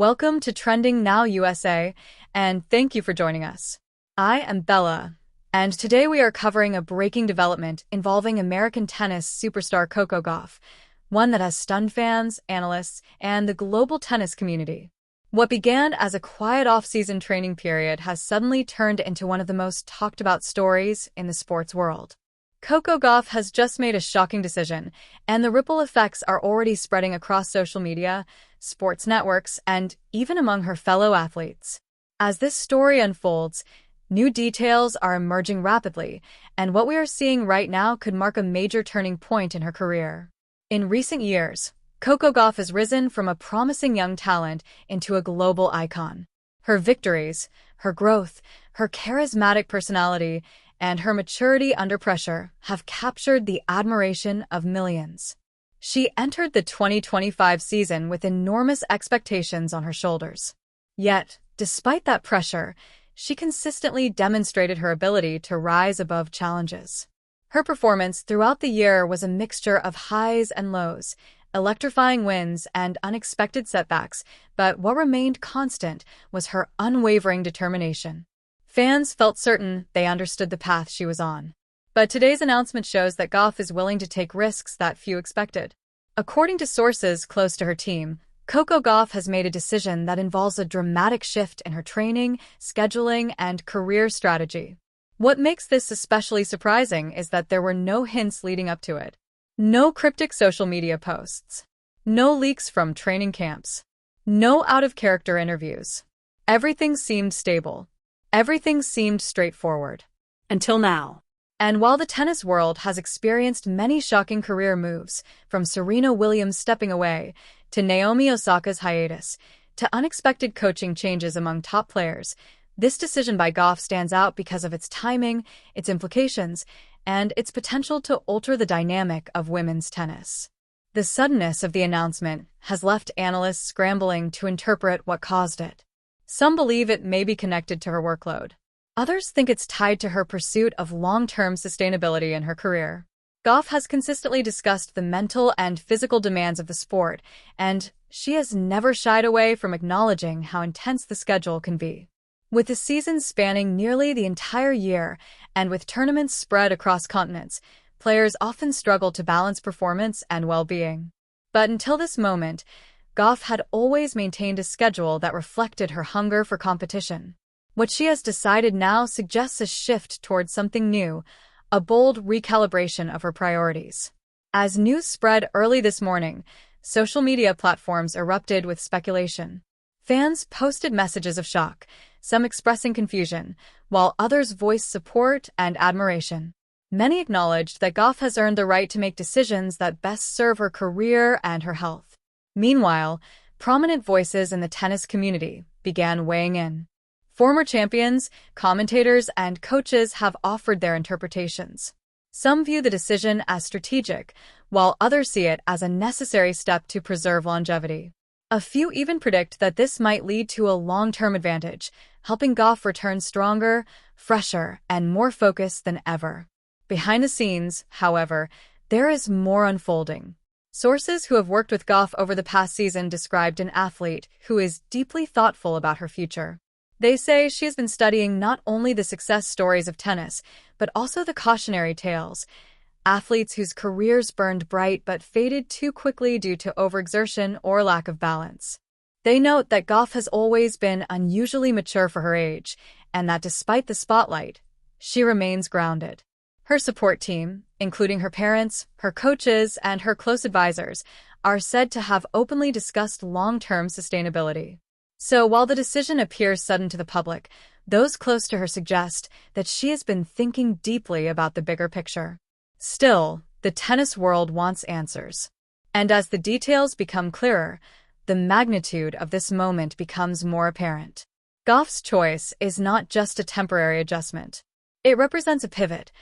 Welcome to Trending Now USA, and thank you for joining us. I am Bella, and today we are covering a breaking development involving American tennis superstar Coco Gauff, one that has stunned fans, analysts, and the global tennis community. What began as a quiet off-season training period has suddenly turned into one of the most talked-about stories in the sports world. Coco Gauff has just made a shocking decision, and the ripple effects are already spreading across social media, sports networks, and even among her fellow athletes. As this story unfolds, new details are emerging rapidly, and what we are seeing right now could mark a major turning point in her career. In recent years, Coco Gauff has risen from a promising young talent into a global icon. Her victories, her growth, her charismatic personality, and her maturity under pressure have captured the admiration of millions. She entered the 2025 season with enormous expectations on her shoulders. Yet, despite that pressure, she consistently demonstrated her ability to rise above challenges. Her performance throughout the year was a mixture of highs and lows, electrifying wins and unexpected setbacks, but what remained constant was her unwavering determination. Fans felt certain they understood the path she was on. But today's announcement shows that Gauff is willing to take risks that few expected. According to sources close to her team, Coco Gauff has made a decision that involves a dramatic shift in her training, scheduling, and career strategy. What makes this especially surprising is that there were no hints leading up to it. No cryptic social media posts. No leaks from training camps. No out-of-character interviews. Everything seemed stable. Everything seemed straightforward. Until now. And while the tennis world has experienced many shocking career moves, from Serena Williams stepping away, to Naomi Osaka's hiatus, to unexpected coaching changes among top players, this decision by Gauff stands out because of its timing, its implications, and its potential to alter the dynamic of women's tennis. The suddenness of the announcement has left analysts scrambling to interpret what caused it. Some believe it may be connected to her workload. Others think it's tied to her pursuit of long-term sustainability in her career. Gauff has consistently discussed the mental and physical demands of the sport, and she has never shied away from acknowledging how intense the schedule can be. With the season spanning nearly the entire year, and with tournaments spread across continents, players often struggle to balance performance and well-being. But until this moment, Gauff had always maintained a schedule that reflected her hunger for competition. What she has decided now suggests a shift towards something new, a bold recalibration of her priorities. As news spread early this morning, social media platforms erupted with speculation. Fans posted messages of shock, some expressing confusion, while others voiced support and admiration. Many acknowledged that Gauff has earned the right to make decisions that best serve her career and her health. Meanwhile, prominent voices in the tennis community began weighing in. Former champions, commentators, and coaches have offered their interpretations. Some view the decision as strategic, while others see it as a necessary step to preserve longevity. A few even predict that this might lead to a long-term advantage, helping Gauff return stronger, fresher, and more focused than ever. Behind the scenes, however, there is more unfolding. Sources who have worked with Gauff over the past season described an athlete who is deeply thoughtful about her future. They say she has been studying not only the success stories of tennis, but also the cautionary tales, athletes whose careers burned bright but faded too quickly due to overexertion or lack of balance. They note that Gauff has always been unusually mature for her age, and that despite the spotlight, she remains grounded. Her support team, including her parents, her coaches, and her close advisors, are said to have openly discussed long-term sustainability. So while the decision appears sudden to the public, those close to her suggest that she has been thinking deeply about the bigger picture. Still, the tennis world wants answers. And as the details become clearer, the magnitude of this moment becomes more apparent. Gauff's choice is not just a temporary adjustment. It represents a pivot,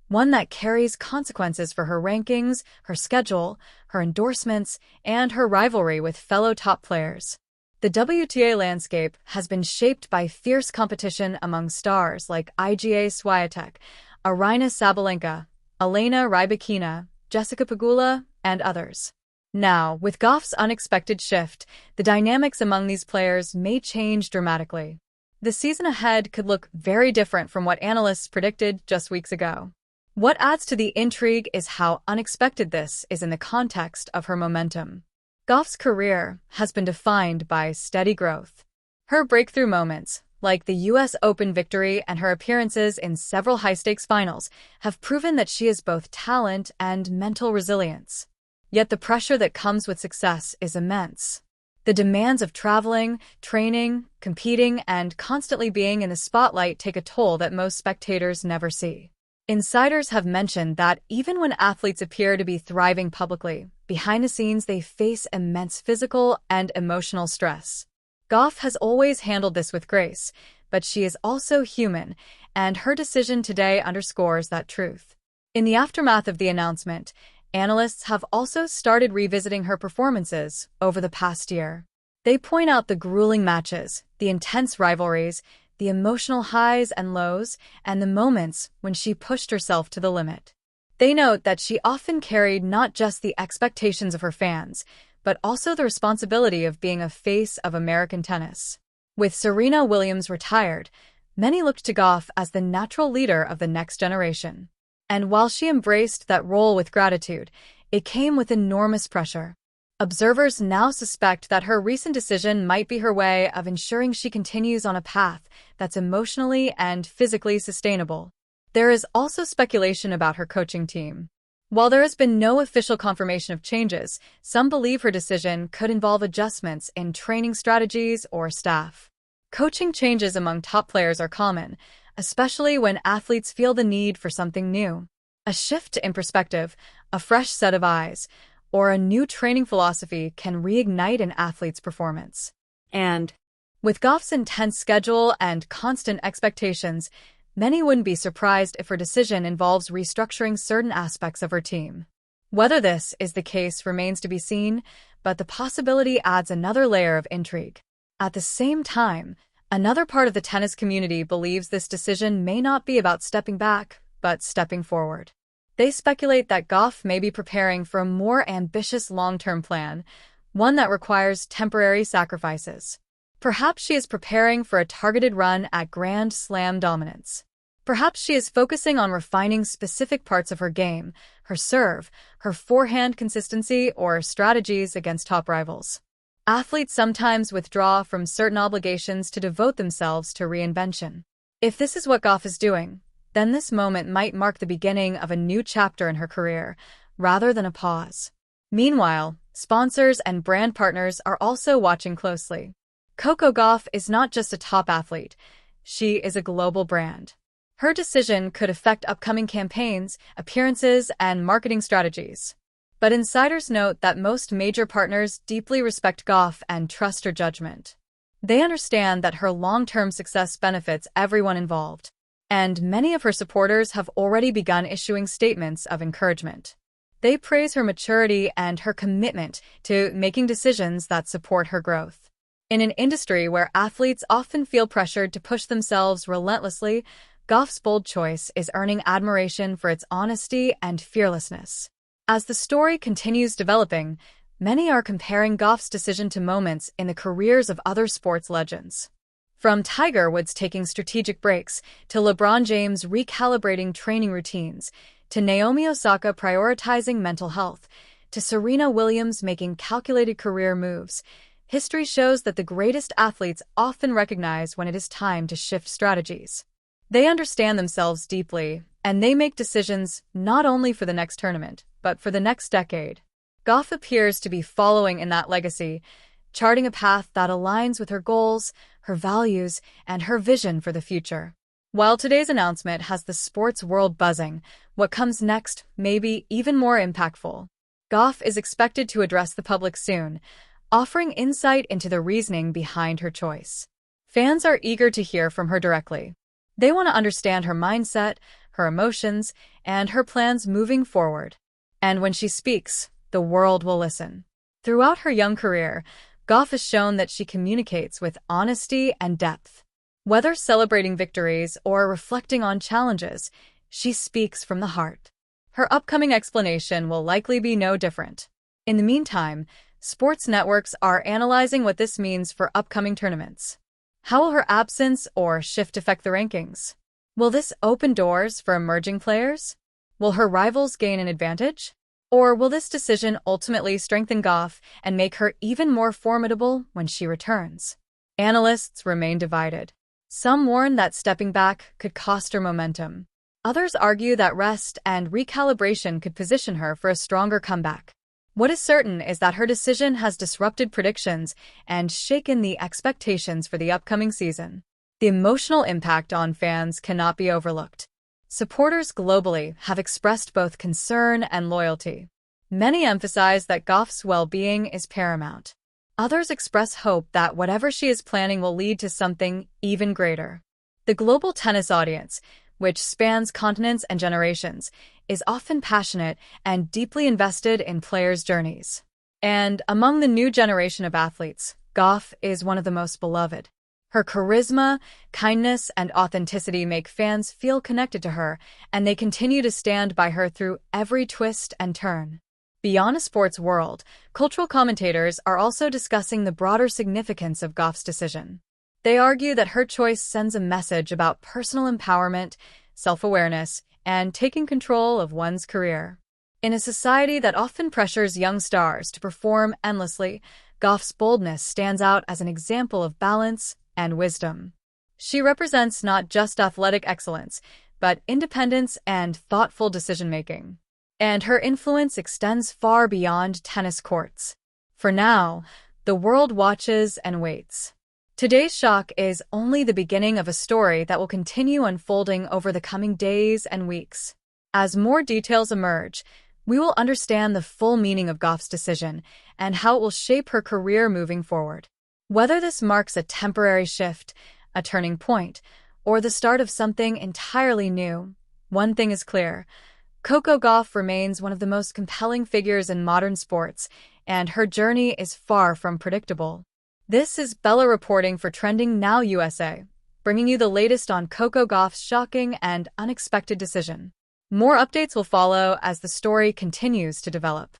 one that carries consequences for her rankings, her schedule, her endorsements, and her rivalry with fellow top players. The WTA landscape has been shaped by fierce competition among stars like Iga Swiatek, Aryna Sabalenka, Elena Rybakina, Jessica Pegula, and others. Now, with Gauff's unexpected shift, the dynamics among these players may change dramatically. The season ahead could look very different from what analysts predicted just weeks ago. What adds to the intrigue is how unexpected this is in the context of her momentum. Gauff's career has been defined by steady growth. Her breakthrough moments, like the U.S. Open victory and her appearances in several high-stakes finals, have proven that she has both talent and mental resilience. Yet the pressure that comes with success is immense. The demands of traveling, training, competing, and constantly being in the spotlight take a toll that most spectators never see. Insiders have mentioned that even when athletes appear to be thriving publicly, behind the scenes they face immense physical and emotional stress. Gauff has always handled this with grace, but she is also human, and her decision today underscores that truth. In the aftermath of the announcement, analysts have also started revisiting her performances over the past year. They point out the grueling matches, the intense rivalries, the emotional highs and lows, and the moments when she pushed herself to the limit. They note that she often carried not just the expectations of her fans, but also the responsibility of being a face of American tennis. With Serena Williams retired, many looked to Gauff as the natural leader of the next generation. And while she embraced that role with gratitude, it came with enormous pressure. Observers now suspect that her recent decision might be her way of ensuring she continues on a path that's emotionally and physically sustainable. There is also speculation about her coaching team. While there has been no official confirmation of changes, some believe her decision could involve adjustments in training strategies or staff. Coaching changes among top players are common, especially when athletes feel the need for something new. A shift in perspective, a fresh set of eyes, or a new training philosophy can reignite an athlete's performance. And with Gauff's intense schedule and constant expectations, many wouldn't be surprised if her decision involves restructuring certain aspects of her team. Whether this is the case remains to be seen, but the possibility adds another layer of intrigue. At the same time, another part of the tennis community believes this decision may not be about stepping back, but stepping forward. They speculate that Gauff may be preparing for a more ambitious long-term plan, one that requires temporary sacrifices. Perhaps she is preparing for a targeted run at Grand Slam dominance. Perhaps she is focusing on refining specific parts of her game, her serve, her forehand consistency, or strategies against top rivals. Athletes sometimes withdraw from certain obligations to devote themselves to reinvention. If this is what Gauff is doing, then this moment might mark the beginning of a new chapter in her career, rather than a pause. Meanwhile, sponsors and brand partners are also watching closely. Coco Gauff is not just a top athlete, she is a global brand. Her decision could affect upcoming campaigns, appearances, and marketing strategies. But insiders note that most major partners deeply respect Gauff and trust her judgment. They understand that her long-term success benefits everyone involved, and many of her supporters have already begun issuing statements of encouragement. They praise her maturity and her commitment to making decisions that support her growth. In an industry where athletes often feel pressured to push themselves relentlessly, Gauff's bold choice is earning admiration for its honesty and fearlessness. As the story continues developing, many are comparing Gauff's decision to moments in the careers of other sports legends. From Tiger Woods taking strategic breaks, to LeBron James recalibrating training routines, to Naomi Osaka prioritizing mental health, to Serena Williams making calculated career moves, history shows that the greatest athletes often recognize when it is time to shift strategies. They understand themselves deeply, and they make decisions not only for the next tournament, but for the next decade. Gauff appears to be following in that legacy, charting a path that aligns with her goals, her values, and her vision for the future. While today's announcement has the sports world buzzing, what comes next may be even more impactful. Gauff is expected to address the public soon, offering insight into the reasoning behind her choice. Fans are eager to hear from her directly. They want to understand her mindset, her emotions, and her plans moving forward. And when she speaks, the world will listen. Throughout her young career, Gauff has shown that she communicates with honesty and depth. Whether celebrating victories or reflecting on challenges, she speaks from the heart. Her upcoming explanation will likely be no different. In the meantime, sports networks are analyzing what this means for upcoming tournaments. How will her absence or shift affect the rankings? Will this open doors for emerging players? Will her rivals gain an advantage? Or will this decision ultimately strengthen Gauff and make her even more formidable when she returns? Analysts remain divided. Some warn that stepping back could cost her momentum. Others argue that rest and recalibration could position her for a stronger comeback. What is certain is that her decision has disrupted predictions and shaken the expectations for the upcoming season. The emotional impact on fans cannot be overlooked. Supporters globally have expressed both concern and loyalty. Many emphasize that Gauff's well-being is paramount. Others express hope that whatever she is planning will lead to something even greater. The global tennis audience, which spans continents and generations, is often passionate and deeply invested in players' journeys. And among the new generation of athletes, Gauff is one of the most beloved. Her charisma, kindness, and authenticity make fans feel connected to her, and they continue to stand by her through every twist and turn. Beyond a sports world, cultural commentators are also discussing the broader significance of Gauff's decision. They argue that her choice sends a message about personal empowerment, self-awareness, and taking control of one's career. In a society that often pressures young stars to perform endlessly, Gauff's boldness stands out as an example of balance and wisdom. She represents not just athletic excellence, but independence and thoughtful decision-making. And her influence extends far beyond tennis courts. For now, the world watches and waits. Today's shock is only the beginning of a story that will continue unfolding over the coming days and weeks. As more details emerge, we will understand the full meaning of Gauff's decision and how it will shape her career moving forward. Whether this marks a temporary shift, a turning point, or the start of something entirely new, one thing is clear. Coco Gauff remains one of the most compelling figures in modern sports, and her journey is far from predictable. This is Bella reporting for Trending Now USA, bringing you the latest on Coco Gauff's shocking and unexpected decision. More updates will follow as the story continues to develop.